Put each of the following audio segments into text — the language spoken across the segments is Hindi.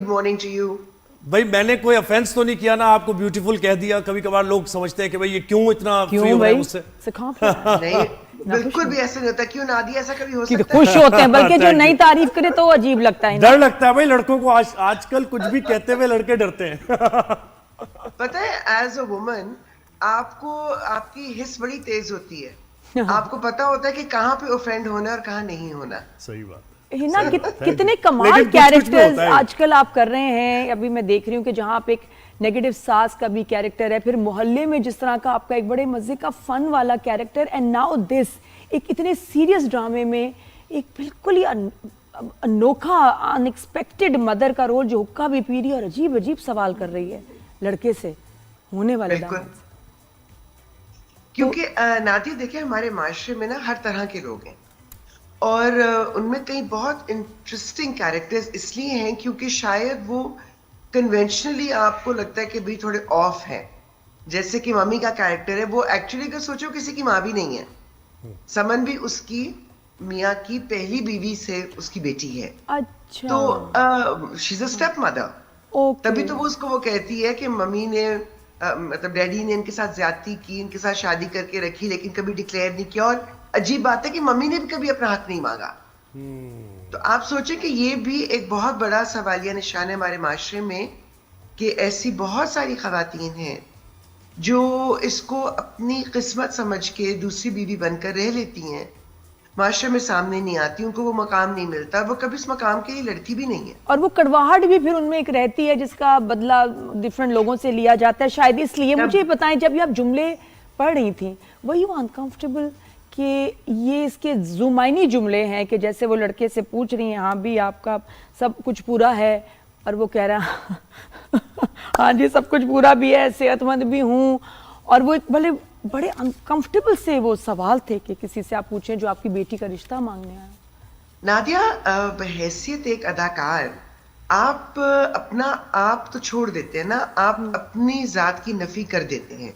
Good morning to you. भाई मैंने कोई ऑफेंस तो नहीं किया ना, आपको ब्यूटीफुल कह दिया। कभी कभार लोग समझते हैं कि भाई ये क्यों इतना फ्री हो रहा है मुझसे। नहीं, बिल्कुल भी ऐसा नहीं होता। क्यों नादिया, ऐसा कभी हो सकता है? खुश होते हैं, बल्कि जो नई तारीफ करे तो अजीब लगता है। डर लगता है भाई लड़कों को। आजकल कुछ भी कहते हुए लड़के डरते हैं। पता है, एज अ वुमन आपको आपकी हिस बड़ी तेज होती है। आपको पता होता है कि कहाँ पे ऑफेंड होना और कहाँ नहीं होना। सही बात हिना, कितने कमाल कैरेक्टर्स आजकल आप कर रहे हैं। अभी मैं देख रही हूँ कि जहाँ आप एक नेगेटिव सास का भी कैरेक्टर है, फिर मोहल्ले में जिस तरह का आपका एक बड़े मजे का फन वाला कैरेक्टर, एंड नाउ दिस एक इतने सीरियस ड्रामे में एक बिल्कुल ही अनोखा अनएक्सपेक्टेड मदर का रोल जो हुक्का भी पी रही है और अजीब अजीब सवाल कर रही है लड़के से होने वाले दामाद से। क्योंकि नादिया देखिए, हमारे माशरे में ना हर तरह के लोग हैं और उनमें कई बहुत इंटरेस्टिंग कैरेक्टर्स इसलिए हैं क्योंकि शायद वो कन्वेंशनली आपको लगता है कि भाई थोड़े ऑफ है। जैसे कि मम्मी का कैरेक्टर है, वो एक्चुअली अगर सोचो किसी की माँ भी नहीं है। समन भी उसकी मियाँ की पहली बीवी से उसकी बेटी है। अच्छा, तो she is a step mother. Okay. तभी तो वो उसको वो कहती है कि मम्मी ने मतलब डैडी ने इनके साथ ज्यादती की, इनके साथ शादी करके रखी, लेकिन कभी डिक्लेयर नहीं किया। और अजीब बात है कि मम्मी ने भी कभी अपना हक नहीं मांगा। तो आप सोचें कि ये भी एक बहुत बड़ा सवालिया निशान है हमारे माशरे में कि ऐसी बहुत सारी खवातीन हैं जो इसको अपनी किस्मत समझ के दूसरी बीवी बनकर रह लेती हैं, माशरे में सामने नहीं आती, उनको वो मकाम नहीं मिलता, वो कभी इस मकाम के लिए लड़ती भी नहीं है। और वो कड़वाहट भी फिर उनमें एक रहती है जिसका बदला डिफरेंट लोगों से लिया जाता है शायद। इसलिए मुझे बताएं, जब ये आप जुमले पढ़ रही थी, वर यू अनकंफर्टेबल कि ये इसके जुमाइनी जुमले हैं कि जैसे वो लड़के से पूछ रही हैं, हाँ भी आपका सब कुछ पूरा है, और वो कह रहा हाँ जी सब कुछ पूरा भी है, सेहतमंद भी हूँ, और वो एक भले बड़े अनकंफर्टेबल से वो सवाल थे कि किसी से आप पूछें जो आपकी बेटी का रिश्ता मांगने आया। नादिया, बहैसियत एक अदाकार आप अपना आप तो छोड़ देते हैं ना, आप अपनी जात की नफी कर देते हैं।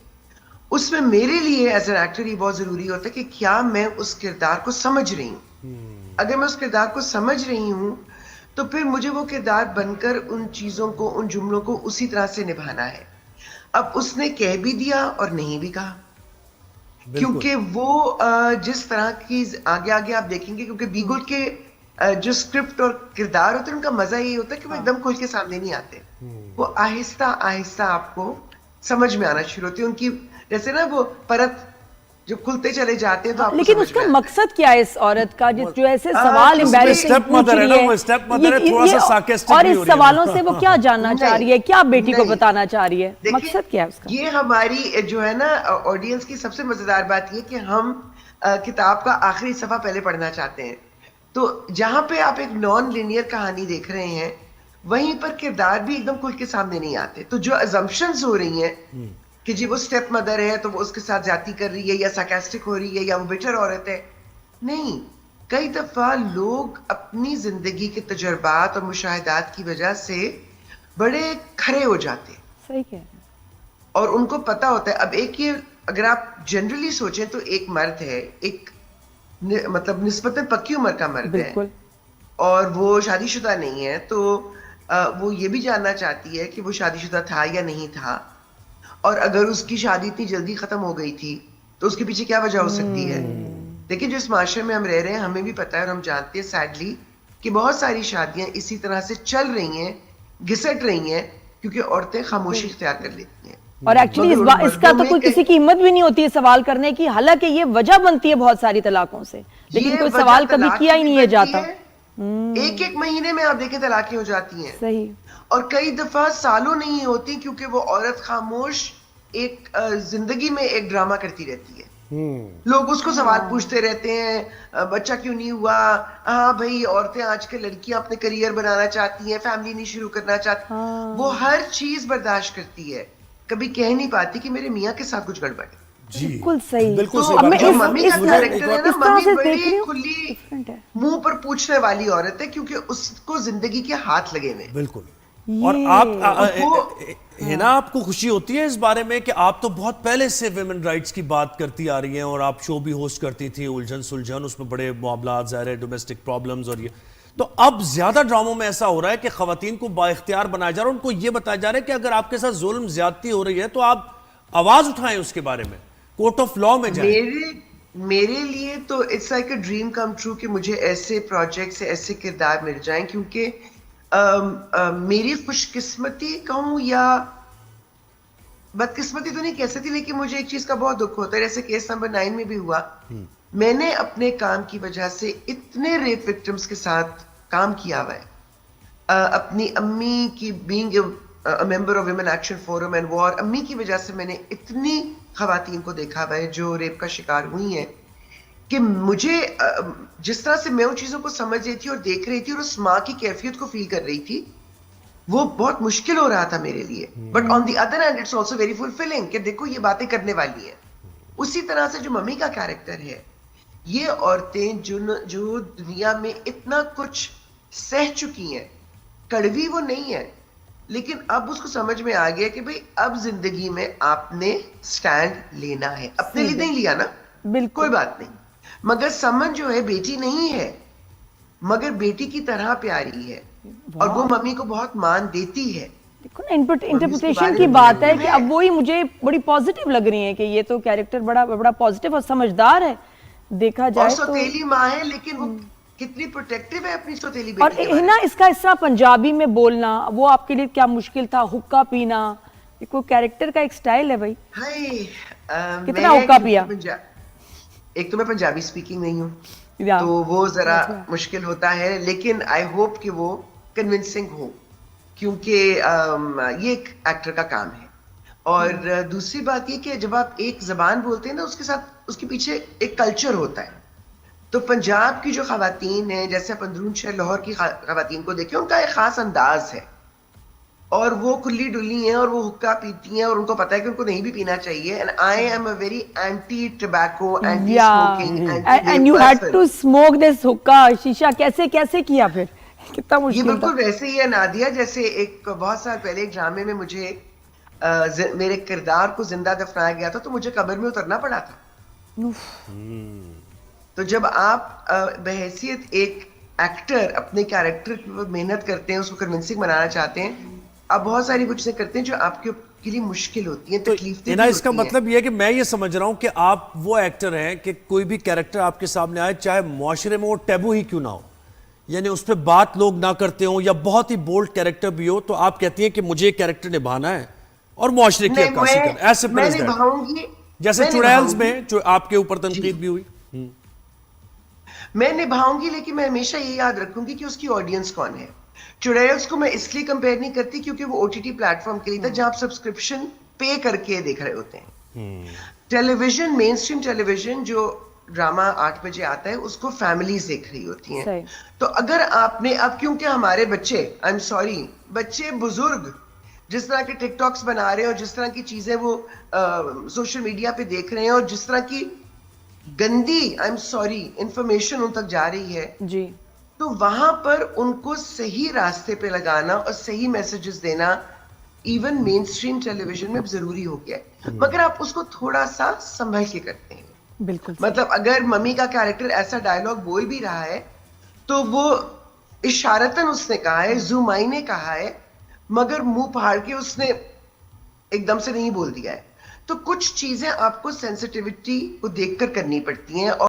उसमें मेरे लिए एज एन एक्टर ये बहुत जरूरी होता है कि क्या मैं उस किरदार को समझ रही हूँ। अगर मैं उस किरदार को समझ रही हूँ तो फिर मुझे वो किरदार बनकर उन चीजों को, उन जुमलों को उसी तरह से निभाना है। अब उसने कह भी दिया और नहीं भी कहा, क्योंकि वो जिस तरह की आगे आगे आप देखेंगे, क्योंकि बीगुल के जो स्क्रिप्ट और किरदार होते हैं उनका मजा यही होता है कि वो एकदम खुल के सामने नहीं आते। वो आहिस्ता आहिस्ता आपको समझ में आना शुरू होती है। उनकी जैसे ना वो परत जो खुलते चले जाते हैं तो आपको लेकिन समझ उसका में आता है। मकसद क्या है इस औरत का जो ऐसे सवाल एम्बैरेसिंग पूछ रही है, और इस सवालों से वो क्या जानना चाह रही है, क्या बेटी को बताना चाह रही है, मकसद क्या है उसका? ये हमारी जो है ना ऑडियंस की सबसे मजेदार बात ये कि हम किताब का आखिरी सफा पहले पढ़ना चाहते हैं। तो जहां पे आप एक नॉन लिनियर कहानी देख रहे हैं, वहीं पर किरदार भी एकदम खुल के सामने नहीं आते। तो जो अजम्पशंस हो रही हैं कि जी वो स्टेप मदर है तो वो उसके साथ जाती कर रही है, या सार्कास्टिक हो रही है, या वो बिटर औरत है, नहीं। कई दफा लोग अपनी जिंदगी के तजुर्बात और मुशाहिदात की वजह से बड़े खरे हो जाते हैं। सही कह रहे हैं। और उनको पता होता है। अब एक ये अगर आप जनरली सोचें तो एक मर्द है, एक मतलब निस्बतन पक्की उम्र का मर्द है और वो शादीशुदा नहीं है, तो वो ये भी जानना चाहती है कि वो शादीशुदा था या नहीं था, और अगर उसकी शादी इतनी जल्दी खत्म हो गई थी तो उसके पीछे क्या वजह हो सकती है। लेकिन जो इस माशरे में हम रह रहे हैं, हमें भी पता है और हम जानते हैं सैडली कि बहुत सारी शादियां इसी तरह से चल रही हैं, घिसट रही हैं, क्योंकि औरतें खामोशी इख्तियार कर लेती हैं। और एक्चुअली इसका तो कोई किसी की हिम्मत भी नहीं होती है सवाल करने की, हालांकि ये वजह बनती है बहुत सारी तलाकों से, लेकिन कोई सवाल कभी किया ही नहीं है जाता। एक एक महीने में आप देखें तलाकें हो जाती हैं। सही। और कई दफा सालों नहीं होती, क्योंकि वो औरत खामोश एक जिंदगी में एक ड्रामा करती रहती है। लोग उसको सवाल पूछते रहते हैं, बच्चा क्यों नहीं हुआ, हाँ भाई औरतें आजकल लड़कियां अपने करियर बनाना चाहती हैं, फैमिली नहीं शुरू करना चाहती। वो हर चीज बर्दाश्त करती है, कभी कह नहीं पाती कि मेरे मियाँ के साथ कुछ गड़बड़ है। बिल्कुल सही, बिल्कुल सही। मम्मी का कैरेक्टर है ना, मम्मी बड़ी खुली मुंह पर पूछने वाली औरत है, क्योंकि उसको जिंदगी के हाथ लगे हुए। बिल्कुल। और आप हिना, आपको खुशी होती है इस बारे में कि आप तो बहुत पहले से विमेन राइट्स की बात करती आ रही हैं और आप शो भी होस्ट करती थी, उलझन सुलझन, उसमें बड़े मामला ज़ाहिर है, डोमेस्टिक प्रॉब्लम्स और ये, तो अब ज्यादा ड्रामों में ऐसा हो रहा है कि खवातीन को बाइख्तियार बनाया जा रहा है, उनको ये बताया जा रहा है कि अगर आपके साथ जुल्म ज्यादती हो रही है तो आप आवाज उठाएं उसके बारे में, कोर्ट ऑफ लॉ में जाएं। मेरे लिए तो it's like a dream come true कि मुझे ऐसे प्रोजेक्ट से ऐसे किरदार मिल जाएं, क्योंकि मेरी खुशकिस्मती कहूं या बदकिस्मती तो नहीं कह सकती, लेकिन मुझे एक चीज का बहुत दुख होता है, जैसे केस नंबर 9 में भी हुआ। मैंने अपने काम की वजह से इतने रेप विक्टिम्स के साथ काम किया हुआ है। अपनी अम्मी की being a member of women action forum and war, अम्मी की वजह से मैंने इतनी खवातीन को देखा हुआ है जो रेप का शिकार हुई हैं कि मुझे जिस तरह से मैं उन चीजों को समझ रही थी और देख रही थी और उस माँ की कैफियत को फील कर रही थी, वो बहुत मुश्किल हो रहा था मेरे लिए। But on the other hand it's also very fulfilling कि देखो ये बातें करने वाली है। उसी तरह से जो मम्मी का कैरेक्टर है, ये औरतें जो दुनिया में इतना कुछ सह चुकी हैं, कड़वी वो नहीं है, लेकिन अब उसको समझ में आ गया कि भाई अब जिंदगी में आपने स्टैंड लेना है। अपने लिए नहीं लिया ना, बिल्कुल कोई बात नहीं, मगर समन जो है बेटी नहीं है, मगर बेटी की तरह प्यारी है और वो मम्मी को बहुत मान देती है। देखो ना, इंटरप्रिटेशन की बात है कि अब वही मुझे बड़ी पॉजिटिव लग रही है कि ये तो कैरेक्टर बड़ा बड़ा पॉजिटिव और समझदार है देखा जाए तो। सौतेली माँ है, लेकिन वो कितनी प्रोटेक्टिव है अपनी सौतेली बेटी और के बारे में। ना इसका हिस्सा पंजाबी में बोलना, वो आपके लिए क्या मुश्किल था? हुक्का पीना, ये कोई कैरेक्टर का एक स्टाइल है भाई। कितना हुक्का पिया? एक तो मैं पंजाबी स्पीकिंग नहीं हूँ, तो वो जरा मुश्किल होता है, लेकिन आई होप कि वो कन्विंसिंग हो, क्योंकि ये एक एक्टर का काम है। और दूसरी बात ये कि जब आप एक जबान बोलते हैं ना, उसके साथ उसके पीछे एक कल्चर होता है। तो पंजाब की जो खवातीन है, जैसे आप अंदरून शहर लाहौर की खवातीन को देखें, उनका एक खास अंदाज है और वो खुली डुली हैं और वो हुक्का पीती हैं और उनको पता है कि उनको नहीं भी पीना चाहिए। And I am a very anti tobacco, anti smoking, and you had to smoke this hookah, शीशा कैसे कैसे किया फिर? कितना मुश्किल था। ये बिल्कुल वैसे ही है नादिया, जैसे एक बहुत साल पहले एक ड्रामे में मुझे मेरे किरदार को जिंदा दफनाया गया था, तो मुझे कब्र में उतरना पड़ा था। तो जब आप बहैसियत एक एक्टर अपने कैरेक्टर पर मेहनत करते हैं, उसको कन्विंसिंग बनाना चाहते हैं, आप बहुत सारी कुछ चीजें करते हैं जो आपके लिए मुश्किल होती है, तकलीफ तो इसका मतलब यह है कि मैं ये समझ रहा हूं कि आप वो एक्टर हैं कि कोई भी कैरेक्टर आपके सामने आए, चाहे मुआशरे में वो टैबू ही क्यों ना हो, यानी उस पर बात लोग ना करते हो या बहुत ही बोल्ड कैरेक्टर भी हो, तो आप कहती हैं कि मुझे ये कैरेक्टर निभाना है और मुआशरे की अक्कासी करना है। मैं निभाऊंगी, जैसे चुड़ैल्स में जो आपके ऊपर तनकीद भी हुई, मैं निभाऊंगी, लेकिन मैं हमेशा ये याद रखूंगी कि उसकी ऑडियंस कौन है। चुड़ैल्स को मैं इसलिए कंपेयर नहीं करती क्योंकि वो ओटीटी प्लेटफॉर्म के लिए था, जहां आप सब्सक्रिप्शन पे करके देख रहे होते हैं। टेलीविजन, मेन स्ट्रीम टेलीविजन जो ड्रामा 8 बजे आता है, उसको फैमिलीज देख रही होती हैं। तो अगर आपने अब, क्योंकि हमारे बच्चे, आई एम सॉरी, बच्चे बुजुर्ग जिस तरह के टिकटॉक्स बना रहे हैं और जिस तरह की चीजें वो सोशल मीडिया पे देख रहे हैं और जिस तरह की गंदी, आई एम सॉरी, इंफॉर्मेशन उन तक जा रही है जी, तो वहां पर उनको सही रास्ते पे लगाना और सही मैसेजेस देना इवन मेन स्ट्रीम टेलीविजन में जरूरी हो गया है, मगर आप उसको थोड़ा सा संभल के करते हैं। बिल्कुल। मतलब अगर मम्मी का कैरेक्टर ऐसा डायलॉग बोल भी रहा है तो वो इशारतन उसने कहा है, जुमाई ने कहा है, मगर मुंह फाड़ के उसने एकदम से नहीं बोल दिया है। तो कुछ चीजें आपको सेंसिटिविटी को देखकर करनी पड़ती हैं।